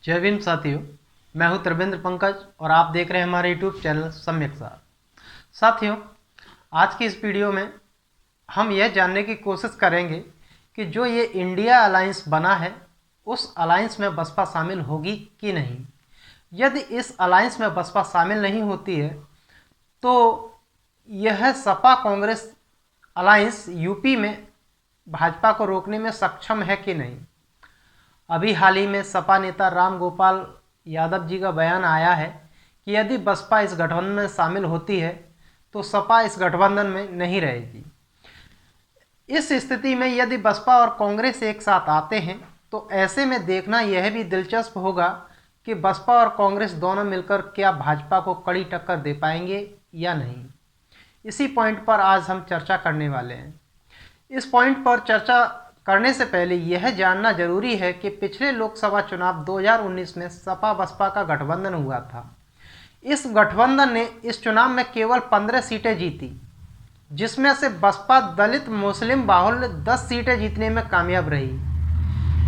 जय भीम साथियों, मैं हूं त्रिवेंद्र पंकज और आप देख रहे हैं हमारे यूट्यूब चैनल सम्यक सार। साथियों, आज की इस वीडियो में हम यह जानने की कोशिश करेंगे कि जो ये इंडिया अलायंस बना है उस अलायंस में बसपा शामिल होगी कि नहीं। यदि इस अलायंस में बसपा शामिल नहीं होती है तो यह सपा कांग्रेस अलायंस यूपी में भाजपा को रोकने में सक्षम है कि नहीं। अभी हाल ही में सपा नेता राम गोपाल यादव जी का बयान आया है कि यदि बसपा इस गठबंधन में शामिल होती है तो सपा इस गठबंधन में नहीं रहेगी। इस स्थिति में यदि बसपा और कांग्रेस एक साथ आते हैं तो ऐसे में देखना यह भी दिलचस्प होगा कि बसपा और कांग्रेस दोनों मिलकर क्या भाजपा को कड़ी टक्कर दे पाएंगे या नहीं। इसी पॉइंट पर आज हम चर्चा करने वाले हैं। इस पॉइंट पर चर्चा करने से पहले यह जानना जरूरी है कि पिछले लोकसभा चुनाव 2019 में सपा बसपा का गठबंधन हुआ था। इस गठबंधन ने इस चुनाव में केवल 15 सीटें जीती, जिसमें से बसपा दलित मुस्लिम बाहुल्य 10 सीटें जीतने में कामयाब रही,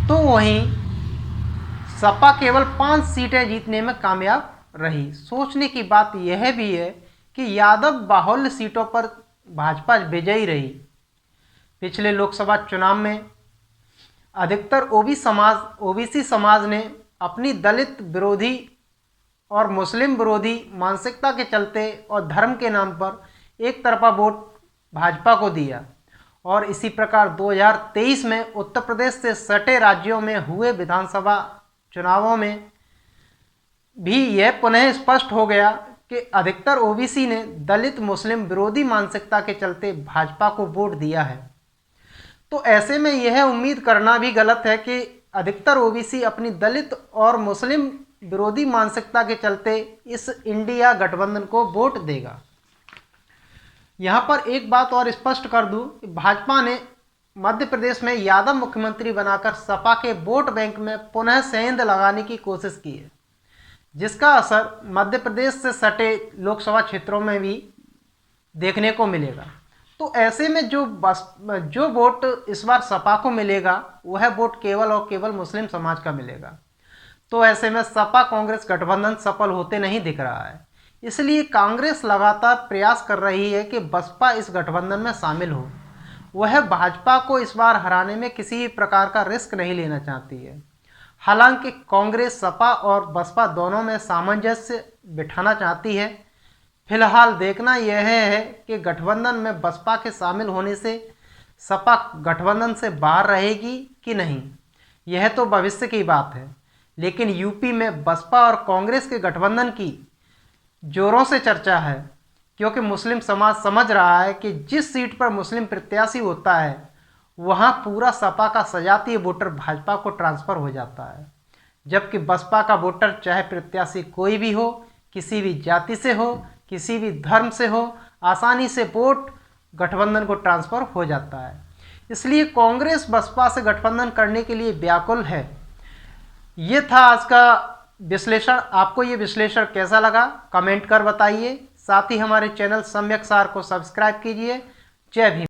तो वहीं सपा केवल 5 सीटें जीतने में कामयाब रही। सोचने की बात यह भी है कि यादव बाहुल्य सीटों पर भाजपा विजयी रही। पिछले लोकसभा चुनाव में अधिकतर ओबीसी समाज ने अपनी दलित विरोधी और मुस्लिम विरोधी मानसिकता के चलते और धर्म के नाम पर एक तरफा वोट भाजपा को दिया। और इसी प्रकार 2023 में उत्तर प्रदेश से सटे राज्यों में हुए विधानसभा चुनावों में भी यह पुनः स्पष्ट हो गया कि अधिकतर ओबीसी ने दलित मुस्लिम विरोधी मानसिकता के चलते भाजपा को वोट दिया है। तो ऐसे में यह उम्मीद करना भी गलत है कि अधिकतर ओबीसी अपनी दलित और मुस्लिम विरोधी मानसिकता के चलते इस इंडिया गठबंधन को वोट देगा। यहां पर एक बात और स्पष्ट कर दूं कि भाजपा ने मध्य प्रदेश में यादव मुख्यमंत्री बनाकर सपा के वोट बैंक में पुनः सेंध लगाने की कोशिश की है, जिसका असर मध्य प्रदेश से सटे लोकसभा क्षेत्रों में भी देखने को मिलेगा। तो ऐसे में जो वोट इस बार सपा को मिलेगा वह वोट केवल और केवल मुस्लिम समाज का मिलेगा। तो ऐसे में सपा कांग्रेस गठबंधन सफल होते नहीं दिख रहा है। इसलिए कांग्रेस लगातार प्रयास कर रही है कि बसपा इस गठबंधन में शामिल हो। वह भाजपा को इस बार हराने में किसी भी प्रकार का रिस्क नहीं लेना चाहती है। हालांकि कांग्रेस सपा और बसपा दोनों में सामंजस्य बिठाना चाहती है। फिलहाल देखना यह है कि गठबंधन में बसपा के शामिल होने से सपा गठबंधन से बाहर रहेगी कि नहीं, यह तो भविष्य की बात है। लेकिन यूपी में बसपा और कांग्रेस के गठबंधन की जोरों से चर्चा है, क्योंकि मुस्लिम समाज समझ रहा है कि जिस सीट पर मुस्लिम प्रत्याशी होता है वहां पूरा सपा का सजातीय वोटर भाजपा को ट्रांसफर हो जाता है, जबकि बसपा का वोटर चाहे प्रत्याशी कोई भी हो, किसी भी जाति से हो, किसी भी धर्म से हो, आसानी से वोट गठबंधन को ट्रांसफर हो जाता है। इसलिए कांग्रेस बसपा से गठबंधन करने के लिए व्याकुल है। ये था आज का विश्लेषण। आपको ये विश्लेषण कैसा लगा कमेंट कर बताइए। साथ ही हमारे चैनल सम्यक सार को सब्सक्राइब कीजिए। जय भीम।